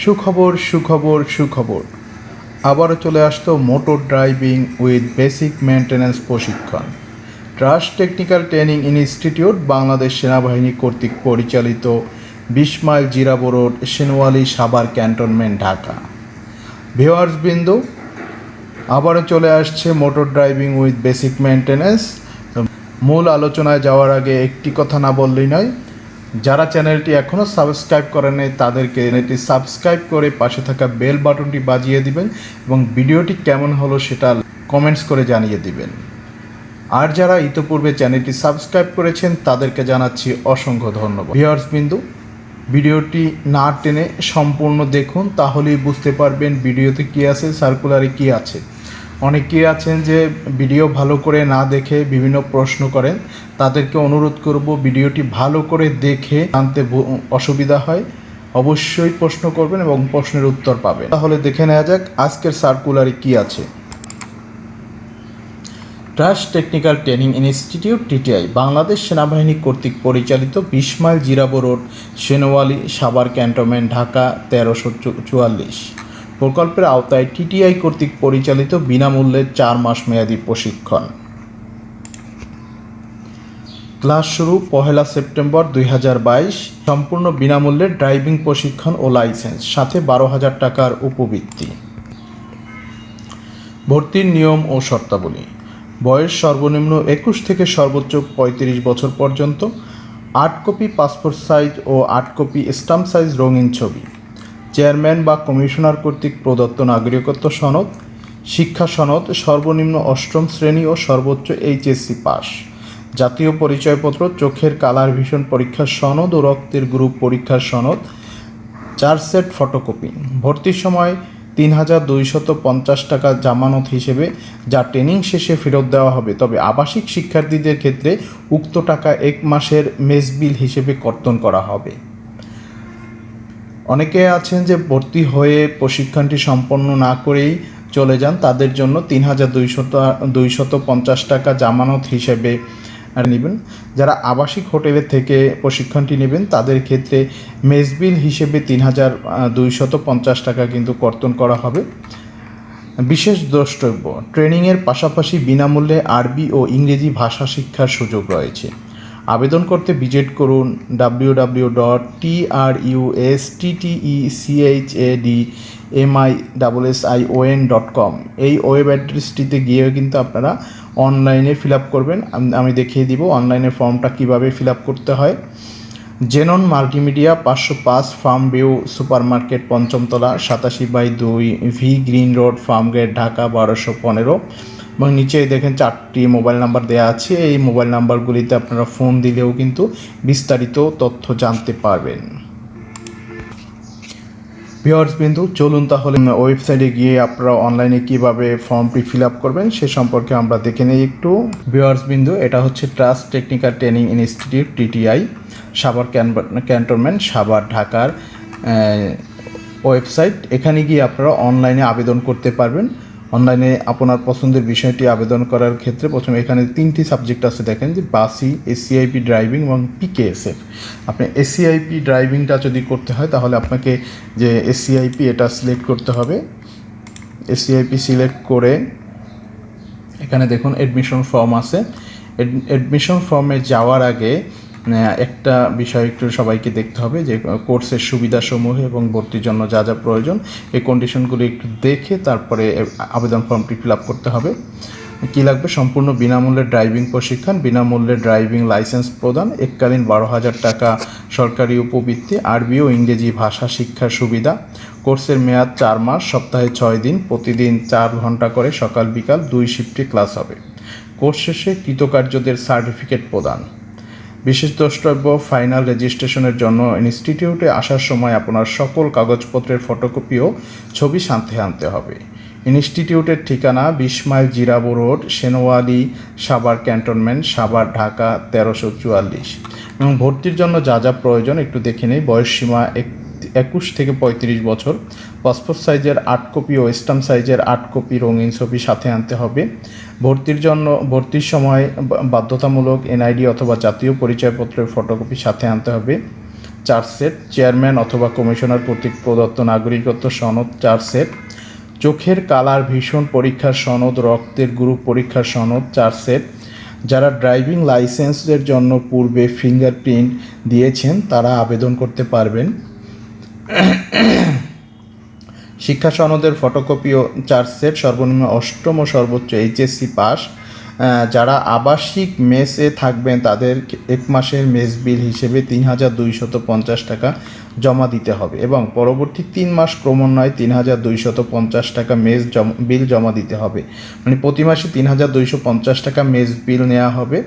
সুখবর সুখবর সুখবর আবারও চলে আসতো motor driving with basic maintenance প্রশিক্ষণ। Trust technical training institute Bangladesh সেনাবাহিনী কর্তৃক পরিচালিত 20 mile Jirabo road, Senwali, Savar cantonment, Dhaka. Viewers বিন্দু, আবারও চলে আসছে motor driving with basic maintenance. মূল আলোচনায় যাওয়ার আগে একটি কথা না বললেই নয়, যারা চ্যানেলটি এখনও সাবস্ক্রাইব করেন নাই তাদেরকে চ্যানেলটি সাবস্ক্রাইব করে পাশে থাকা বেল বাটনটি বাজিয়ে দিবেন এবং ভিডিওটি কেমন হলো সেটা কমেন্টস করে জানিয়ে দিবেন। আর যারা ইতোপূর্বে চ্যানেলটি সাবস্ক্রাইব করেছেন তাদেরকে জানাচ্ছি অসংখ্য ধন্যবাদ। ভিউয়ার্স বিন্দু, ভিডিওটি না টেনে সম্পূর্ণ দেখুন, তাহলেই বুঝতে পারবেন ভিডিওতে কী আছে, সার্কুলারে কী আছে। অনেকেই আছেন যে ভিডিও ভালো করে না দেখে বিভিন্ন প্রশ্ন করেন, তাদেরকে অনুরোধ করব ভিডিওটি ভালো করে দেখে জানতে অসুবিধা হয় অবশ্যই প্রশ্ন করবেন এবং প্রশ্নের উত্তর পাবেন। তাহলে দেখে নেওয়া যাক আজকের সার্কুলারে কী আছে। Trust technical training institute TTI Bangladesh সেনাবাহিনী কর্তৃক পরিচালিত 20 mile Jirabo road, Senwali, Savar cantonment, Dhaka 1344 প্রকল্পের আওতায় টিটিআই কর্তৃক পরিচালিত বিনামূল্যে 4 মাস মেয়াদী প্রশিক্ষণ। ক্লাস শুরু 1 সেপ্টেম্বর 2022। সম্পূর্ণ বিনামূল্যে ড্রাইভিং প্রশিক্ষণ ও লাইসেন্স, সাথে 12,000 টাকার উপবৃত্তি। ভর্তির নিয়ম ও শর্তাবলী: বয়স সর্বনিম্ন 21 থেকে সর্বোচ্চ 35 বছর পর্যন্ত। 8 কপি পাসপোর্ট সাইজ ও 8 কপি স্ট্যাম্প সাইজ রঙিন ছবি। চেয়ারম্যান বা কমিশনার কর্তৃক প্রদত্ত নাগরিকত্ব সনদ। শিক্ষা সনদ: সর্বনিম্ন 8ম শ্রেণী ও সর্বোচ্চ এইচএসসি পাস। জাতীয় পরিচয়পত্র, চোখের কালার ভিশন পরীক্ষার সনদ ও রক্তের গ্রুপ পরীক্ষার সনদ 4 সেট ফটোকপি। ভর্তির সময় 3,250 টাকা জামানত হিসেবে, যা ট্রেনিং শেষে ফেরত দেওয়া হবে, তবে আবাসিক শিক্ষার্থীদের ক্ষেত্রে উক্ত টাকা 1 মাসের মেস বিল হিসেবে কর্তন করা হবে। অনেকে আছেন যে ভর্তি হয়ে প্রশিক্ষণটি সম্পন্ন না করেই চলে যান, তাদের জন্য 3,250 টাকা জামানত হিসেবে নেবেন। যারা আবাসিক হোটেলের থেকে প্রশিক্ষণটি নেবেন তাদের ক্ষেত্রে মেস বিল হিসেবে 3,250 টাকা কিন্তু কর্তন করা হবে। বিশেষ দ্রষ্টব্য: ট্রেনিংয়ের পাশাপাশি বিনামূল্যে আরবি ও ইংরেজি ভাষা শিক্ষার সুযোগ রয়েছে। আবেদন করতে ভিজিট করুন www.trustedmaision.com। এই ওয়েব অ্যাড্রেসটিতে গিয়ে কিন্তু আপনারা অনলাইনে ফিল আপ করবেন। আমি দেখিয়ে দিব অনলাইনে ফর্মটা কিভাবে ফিল আপ করতে হয়। Xenon multimedia, 505 farm view super market, 5ম তলা, 87/2 V green road, Farmgate, Dhaka 1215। এবং নিচে দেখেন 4টি মোবাইল নাম্বার দেওয়া আছে। এই মোবাইল নাম্বারগুলিতে আপনারা ফোন দিলেও কিন্তু বিস্তারিত তথ্য জানতে পারবেন। ভিউয়ার্স বিন্দু, চলুন তাহলে ওয়েবসাইটে গিয়ে আপনারা অনলাইনে কিভাবে ফর্মটি ফিল আপ করবেন সে সম্পর্কে আমরা দেখে নিই একটু। ভিউয়ার্স বিন্দু, এটা হচ্ছে trust technical training institute TTI, Savar cantonment, Savar, ঢাকার ওয়েবসাইট। এখানে গিয়ে আপনারা অনলাইনে আবেদন করতে পারবেন। অনলাইনে আপনার পছন্দের বিষয়টি আবেদন করার ক্ষেত্রে প্রথমে এখানে 3টি সাবজেক্ট আছে, দেখেন যে বাসি, এসসিআইপি ড্রাইভিং এবং পিকেএসএফ। আপনি এসসিআইপি ড্রাইভিংটা যদি করতে হয় তাহলে আপনাকে যে এসসিআইপি এটা সিলেক্ট করতে হবে। এসসিআইপি সিলেক্ট করে এখানে দেখুন অ্যাডমিশন ফর্ম আছে। অ্যাডমিশন ফর্মে যাওয়ার আগে একটা বিষয় একটু সবাইকে দেখতে হবে, যে কোর্সের সুবিধাসমূহ এবং ভর্তির জন্য যা যা প্রয়োজন এই কন্ডিশনগুলো একটু দেখে তারপরে আবেদন ফর্মটি ফিল আপ করতে হবে। কী লাগবে: সম্পূর্ণ বিনামূল্যে ড্রাইভিং প্রশিক্ষণ, বিনামূল্যে ড্রাইভিং লাইসেন্স প্রদান, এককালীন 12,000 টাকা সরকারি উপবৃত্তি, আরবি ও ইংরেজি ভাষা শিক্ষার সুবিধা। কোর্সের মেয়াদ 4 মাস, সপ্তাহে 6 দিন, প্রতিদিন 4 ঘন্টা করে সকাল বিকাল 2 শিফটে ক্লাস হবে। কোর্স শেষে কৃতকার্যদের সার্টিফিকেট প্রদান। বিশেষ দ্রষ্টব্য: ফাইনাল রেজিস্ট্রেশনের জন্য ইনস্টিটিউটে আসার সময় আপনার সকল কাগজপত্রের ফটোকপি ও ছবি সাথে আনতে হবে। ইনস্টিটিউটের ঠিকানা 20 mile Jirabo road, Senwali, Savar cantonment, Savar, Dhaka 1344। এবং ভর্তির জন্য যা যা প্রয়োজন একটু দেখে নেই। বয়সসীমা 21 থেকে 35 বছর। পাসপোর্ট সাইজের 8 কপি ও স্ট্যাম্প সাইজের 8 কপি রঙিন ছবি সাথে আনতে হবে। ভর্তির সময় বাধ্যতামূলক এনআইডি অথবা জাতীয় পরিচয়পত্রের ফটোকপি সাথে আনতে হবে। 4 সেট, চেয়ারম্যান অথবা কমিশনার কর্তৃক প্রদত্ত নাগরিকত্ব সনদ 4 সেট, চোখের কালার ভিশন পরীক্ষার সনদ, রক্তের গ্রুপ পরীক্ষার সনদ 4 সেট। যারা ড্রাইভিং লাইসেন্সের জন্য পূর্বে ফিঙ্গারপ্রিন্ট দিয়েছেন তারা আবেদন করতে পারবেন। শিক্ষা সনদের ফটোকপিও 4 সেট, সর্বনিম্ন অষ্টম ও সর্বোচ্চ এইচএসসি পাস। যারা আবাসিক মেসে থাকবেন তাদের 1 মাসের মেস বিল হিসেবে ৩,250 টাকা জমা দিতে হবে এবং পরবর্তী 3 মাস ক্রমান্বয়ে ৩,250 টাকা মেস বিল জমা দিতে হবে। মানে প্রতি মাসে ৩,250 টাকা মেস বিল নেওয়া হবে।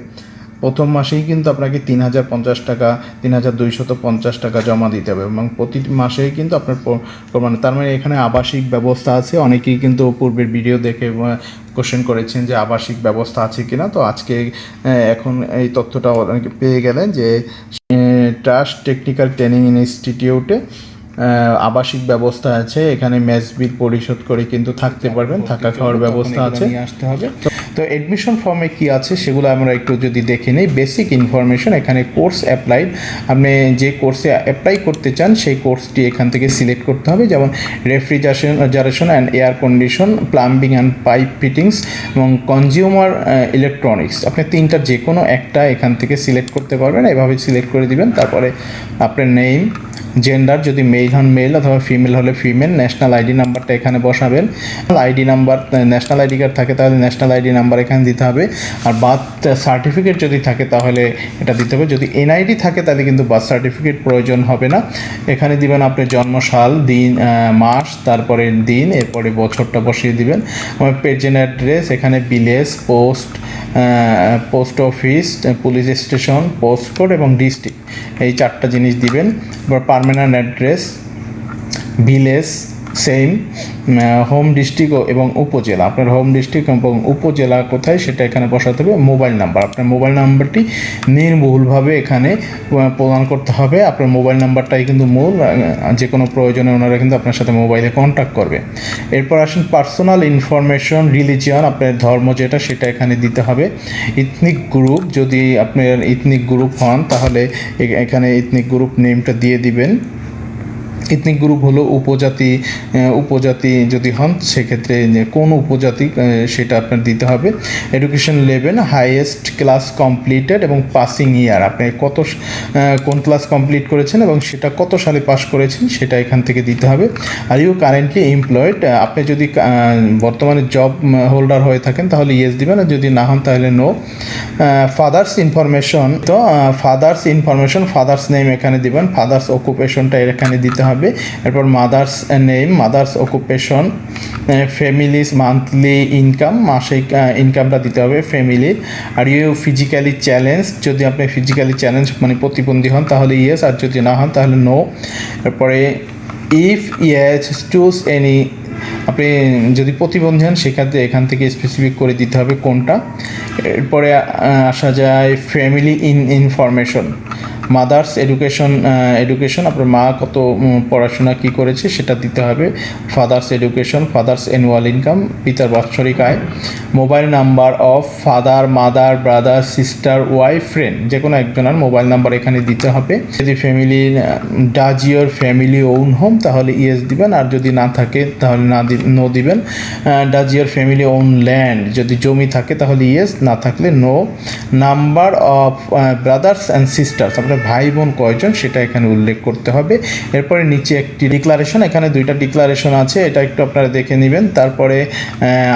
প্রথম মাসেই কিন্তু আপনাকে 3,250 টাকা জমা দিতে হবে এবং প্রতি মাসেই কিন্তু আপনার মানে তার মানে এখানে আবাসিক ব্যবস্থা আছে। অনেকেই কিন্তু পূর্বের ভিডিও দেখে কোশ্চেন করেছেন যে আবাসিক ব্যবস্থা আছে কিনা, তো আজকে এখন এই তথ্যটা অনেকে পেয়ে গেলেন যে ট্রাস্ট টেকনিক্যাল ট্রেনিং ইনস্টিটিউটে আবাসিক ব্যবস্থা আছে। এখানে মেস বিল পরিশোধ করে কিন্তু থাকতে পারবেন, থাকা খাওয়ার ব্যবস্থা আছে। আসতে হবে। তো এডমিশন ফর্মে কি আছে সেগুলো আমরা একটু যদি দেখে নিই। বেসিক ইনফরমেশন, এখানে কোর্স অ্যাপ্লাইড, আপনি যে কোর্সে অ্যাপ্লাই করতে চান সেই কোর্সটি এখান থেকে সিলেক্ট করতে হবে, যেমন refrigeration and air condition, plumbing and pipe fittings এবং কনজিউমার ইলেকট্রনিক্স। আপনি তিনটার যে কোনো একটা এখান থেকে সিলেক্ট করতে পারবেন। এভাবে সিলেক্ট করে দিবেন। তারপরে আপনার নেম, জেন্ডার, যদি মেল হন মেল অথবা ফিমেল হলে ফিমেল, ন্যাশনাল আইডি নাম্বারটা এখানে বসাবেন। ID number, national ID card থাকে তাহলে ন্যাশনাল আইডি নাম্বার এখানে দিতে হবে। আর বার্থ সার্টিফিকেট যদি থাকে তাহলে এটা দিতে হবে। যদি এনআইডি থাকে তাহলে কিন্তু বার্থ সার্টিফিকেট প্রয়োজন হবে না। এখানে দিবেন আপনার জন্মসাল, দিন, মাস, তারপরে দিন, এরপরে বছরটা বসিয়ে দিবেন। প্রেজেন্ট অ্যাড্রেস, এখানে village, post office, police station, post code এবং ডিস্ট্রিক্ট, এই 4টা জিনিস দিবেন। Permanent address, village same, home district এবং উপজেলা, আপনার হোম ডিস্ট্রিক্ট এবং উপজেলা কোথায় সেটা এখানে বসাতে হবে। মোবাইল নাম্বার, আপনার মোবাইল নাম্বারটি নির্ভুলভাবে এখানে প্রদান করতে হবে। আপনার মোবাইল নাম্বারটাই কিন্তু মূল, যে কোনো প্রয়োজনে ওনারা কিন্তু আপনার সাথে মোবাইলে কন্ট্যাক্ট করবে। এরপর আসেন পার্সোনাল ইনফরমেশন, রিলিজিয়ন, আপনার ধর্ম যেটা সেটা এখানে দিতে হবে। ইথনিক গ্রুপ, যদি আপনার ইথনিক গ্রুপ হন তাহলে এখানে ইথনিক গ্রুপ নেমটা দিয়ে দিবেন। ইথনিক গ্রুপ হলো উপজাতি যদি হন সেক্ষেত্রে কোন উপজাতি সেটা আপনার দিতে হবে। Education level, highest class completed এবং পাসিং ইয়ার, আপনি কোন ক্লাস কমপ্লিট করেছেন এবং সেটা কত সালে পাস করেছেন সেটা এখান থেকে দিতে হবে। আর ইউ কারেন্টলি এমপ্লয়েড, আপনি যদি বর্তমানে জব হোল্ডার হয়ে থাকেন তাহলে ইয়েস দিবেন, আর যদি না হন তাহলে নো। ফাদার্স ইনফরমেশন, তো ফাদার্স নেম এখানে দিবেন, ফাদার্স অকুপেশনটা এখানে দিতে হবে। এরপর mother's name, mother's occupation, families monthly income, মাসিক ইনকামটা দিতে হবে ফ্যামিলির। আর ইউ ফিজিক্যালি চ্যালেঞ্জ, যদি আপনি ফিজিক্যালি চ্যালেঞ্জ মানে প্রতিবন্ধী হন তাহলে ইয়েস, আর যদি না হন তাহলে নো। এরপরে ইফ ইয়েস চুজ এনি, আপনি যদি প্রতিবন্ধী হন সেক্ষেত্রে এখান থেকে স্পেসিফিক করে দিতে হবে কোনটা। এরপরে আসা যায় ফ্যামিলি ইনফরমেশন, মাদার্স এডুকেশন, আপনার মা কত পড়াশোনা কি করেছে সেটা দিতে হবে। Father's education, father's annual income, পিতার বাৎসরিক আয়। Mobile number of father, mother, brother, sister, wife, friend, যে কোনো একজনের মোবাইল নাম্বার এখানে দিতে হবে। যদি family, does your family own home তাহলে ইয়েস দিবেন, আর যদি না থাকে তাহলে নো দিবেন। Does your family own land, যদি জমি থাকে তাহলে ইয়েস, না থাকলে no. Number of brothers and sisters, আপনার ভাই বোন কয়জন সেটা এখানে উল্লেখ করতে হবে। এরপরে নিচে একটি ডিক্লারেশন, এখানে 2টা ডিক্লারেশন আছে, এটা একটু আপনারা দেখে নেবেন। তারপরে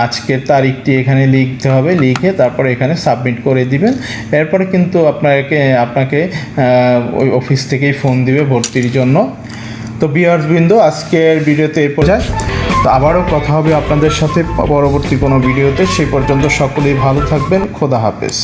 আজকের তারিখটি এখানে লিখতে হবে, লিখে তারপরে এখানে সাবমিট করে দিবেন। এরপরে কিন্তু আপনাকে ওই অফিস থেকেই ফোন দিবে ভর্তির জন্য। তো ভিউয়ার্সবৃন্দ, আজকের ভিডিওতে এই পর্যায়ে। তো আবারও কথা হবে আপনাদের সাথে পরবর্তী কোনো ভিডিওতে। সেই পর্যন্ত সকলেই ভালো থাকবেন। খোদা হাফেজ।